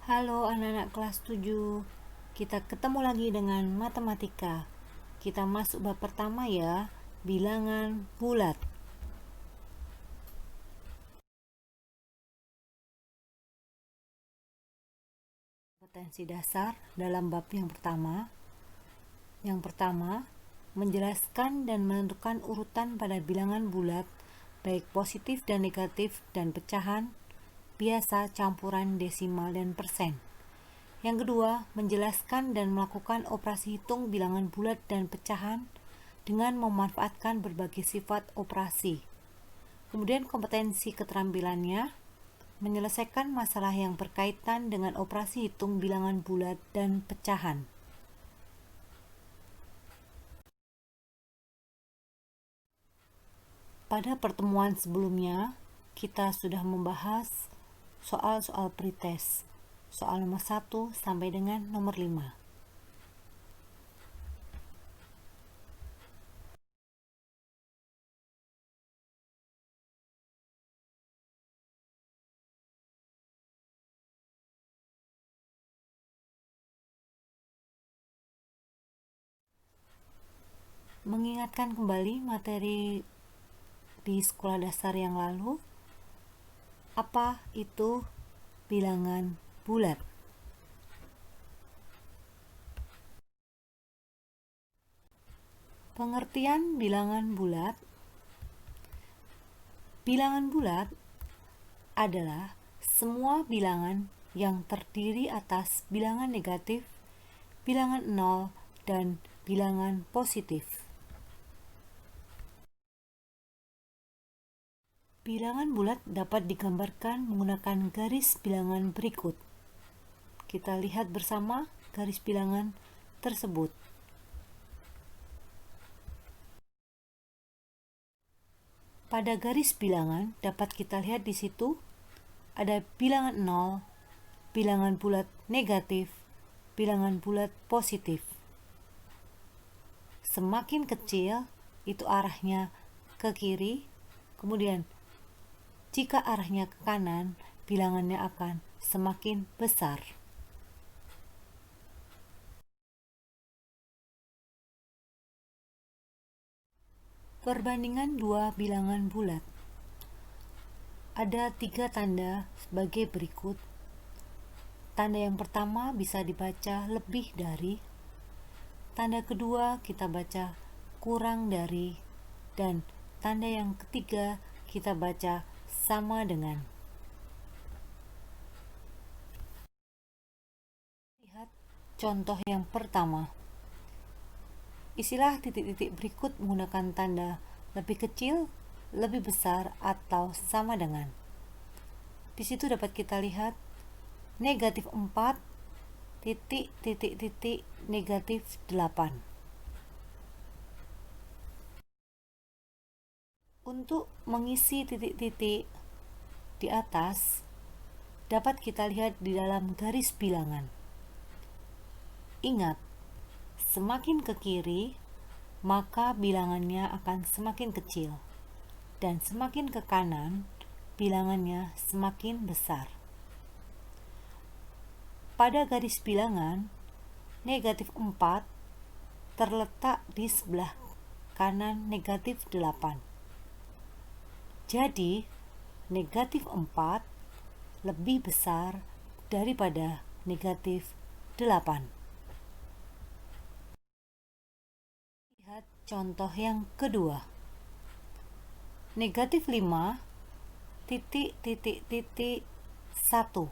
Halo anak-anak kelas 7. Kita ketemu lagi dengan matematika. Kita masuk bab pertama ya, bilangan bulat. Kompetensi dasar dalam bab yang pertama. Yang pertama, menjelaskan dan menentukan urutan pada bilangan bulat, baik positif dan negatif dan pecahan, biasa, campuran, desimal, dan persen. Yang kedua, menjelaskan dan melakukan operasi hitung bilangan bulat dan pecahan dengan memanfaatkan berbagai sifat operasi. Kemudian kompetensi keterampilannya, menyelesaikan masalah yang berkaitan dengan operasi hitung bilangan bulat dan pecahan. Pada pertemuan sebelumnya, kita sudah membahas soal-soal pretest, soal nomor 1 sampai dengan nomor 5. Mengingatkan kembali materi di sekolah dasar yang lalu, apa itu bilangan bulat? Pengertian bilangan bulat. Bilangan bulat adalah semua bilangan yang terdiri atas bilangan negatif, bilangan nol, dan bilangan positif. Bilangan bulat dapat digambarkan menggunakan garis bilangan berikut. Kita lihat bersama garis bilangan tersebut. Pada garis bilangan dapat kita lihat di situ ada bilangan nol, bilangan bulat negatif, bilangan bulat positif. Semakin kecil itu arahnya ke kiri, kemudian jika arahnya ke kanan, bilangannya akan semakin besar. Perbandingan dua bilangan bulat. Ada 3 tanda sebagai berikut. Tanda yang pertama bisa dibaca lebih dari, tanda kedua kita baca kurang dari, dan tanda yang ketiga kita baca sama dengan. Lihat contoh yang pertama. Isilah titik-titik berikut menggunakan tanda lebih kecil, lebih besar, atau sama dengan. Di situ dapat kita lihat negatif 4, titik, titik, titik, negatif 8. Untuk mengisi titik-titik di atas, dapat kita lihat di dalam garis bilangan. Ingat, semakin ke kiri, maka bilangannya akan semakin kecil, dan semakin ke kanan, bilangannya semakin besar. Pada garis bilangan, negatif 4 terletak di sebelah kanan negatif 8. Jadi, negatif 4 lebih besar daripada negatif 8. Lihat contoh yang kedua. Negatif 5, titik, titik, titik, 1.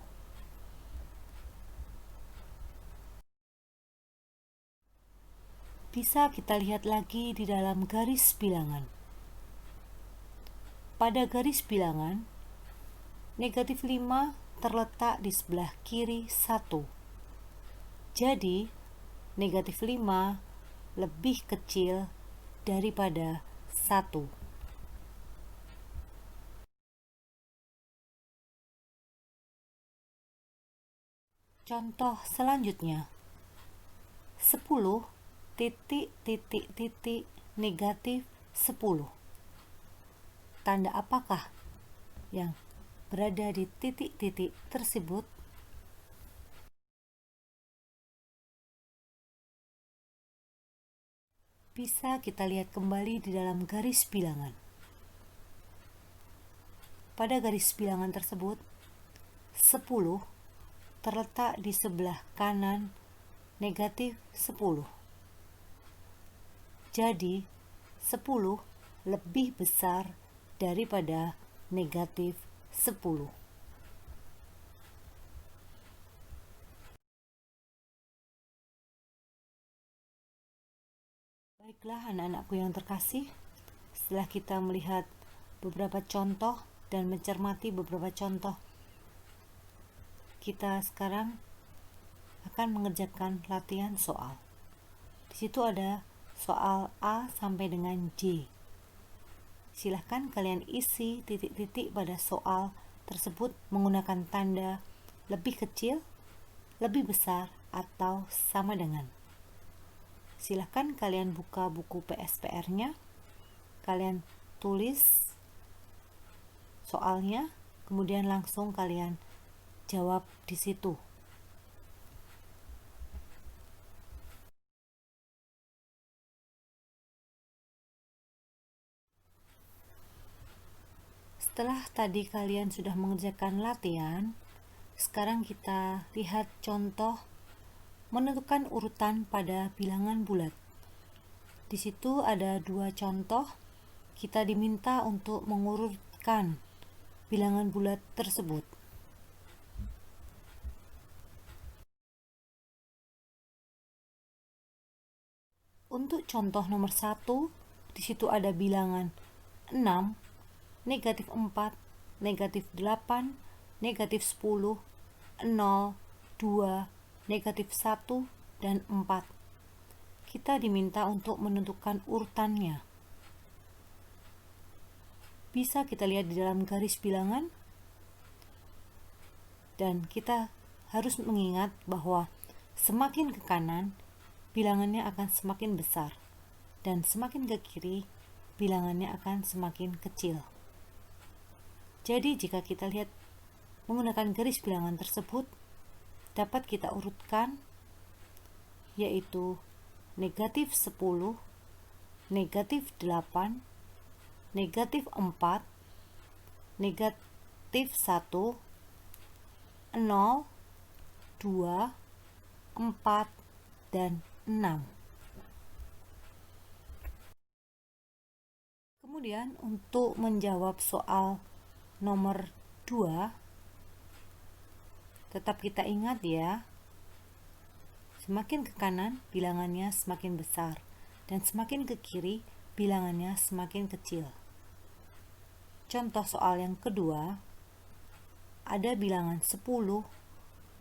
Bisa kita lihat lagi di dalam garis bilangan. Pada garis bilangan, negatif 5 terletak di sebelah kiri 1. Jadi, negatif 5 lebih kecil daripada 1. Contoh selanjutnya. 10 titik, titik, titik, negatif 10. Tanda apakah yang berada di titik-titik tersebut? bisa kita lihat kembali di dalam garis bilangan. Pada garis bilangan tersebut, 10 terletak di sebelah kanan negatif 10. Jadi, 10 lebih besar daripada negatif 10. Baiklah anak-anakku yang terkasih, setelah kita melihat beberapa contoh dan mencermati beberapa contoh, kita sekarang akan mengerjakan latihan soal. Di situ ada soal A sampai dengan J. Silahkan kalian isi titik-titik pada soal tersebut menggunakan tanda lebih kecil, lebih besar, atau sama dengan. Silahkan kalian buka buku PSPR-nya, kalian tulis soalnya, kemudian langsung kalian jawab di situ. Setelah tadi kalian sudah mengerjakan latihan, sekarang kita lihat contoh menentukan urutan pada bilangan bulat. Di situ ada 2 contoh. Kita diminta untuk mengurutkan bilangan bulat tersebut. Untuk contoh nomor 1, di situ ada bilangan 6, negatif 4, negatif 8, negatif 10, 0, 2, negatif 1, dan 4. Kita diminta untuk menentukan urutannya. Bisa kita lihat di dalam garis bilangan, dan kita harus mengingat bahwa semakin ke kanan, bilangannya akan semakin besar, dan semakin ke kiri, bilangannya akan semakin kecil. Jadi jika kita lihat menggunakan garis bilangan tersebut, dapat kita urutkan, yaitu negatif 10, negatif 8, negatif 4, negatif 1, 0, 2, 4, dan 6. Kemudian untuk menjawab soal nomor 2, tetap kita ingat ya, semakin ke kanan bilangannya semakin besar, dan semakin ke kiri bilangannya semakin kecil. Contoh soal yang kedua, ada bilangan 10,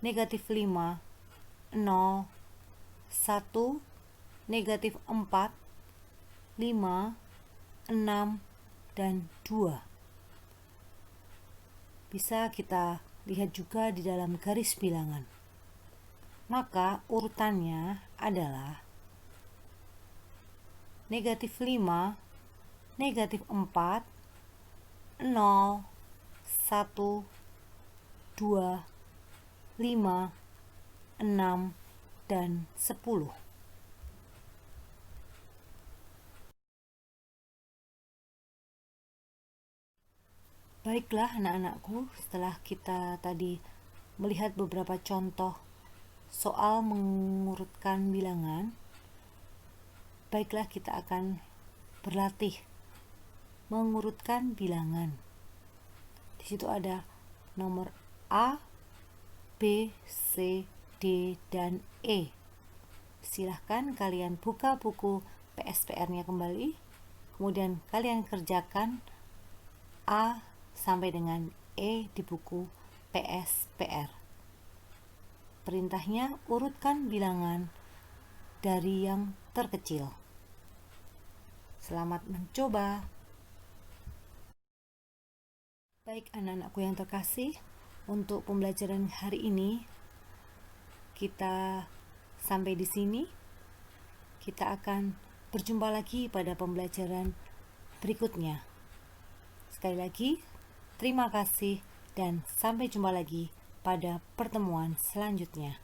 negatif 5, 0, 1, negatif 4, 5, 6, dan 2. Bisa kita lihat juga di dalam garis bilangan. Maka urutannya adalah negatif 5, negatif 4, 0, 1, 2, 5, 6, dan 10. Baiklah anak-anakku, setelah kita tadi melihat beberapa contoh soal mengurutkan bilangan, baiklah kita akan berlatih mengurutkan bilangan. Di situ ada nomor A, B, C, D, dan E. Silahkan kalian buka buku PSPR-nya kembali, kemudian kalian kerjakan A sampai dengan E di buku PSPR. Perintahnya urutkan bilangan dari yang terkecil. Selamat mencoba. Baik anak-anakku yang terkasih, untuk pembelajaran hari ini kita sampai di sini. Kita akan berjumpa lagi pada pembelajaran berikutnya. Sekali lagi, terima kasih dan sampai jumpa lagi pada pertemuan selanjutnya.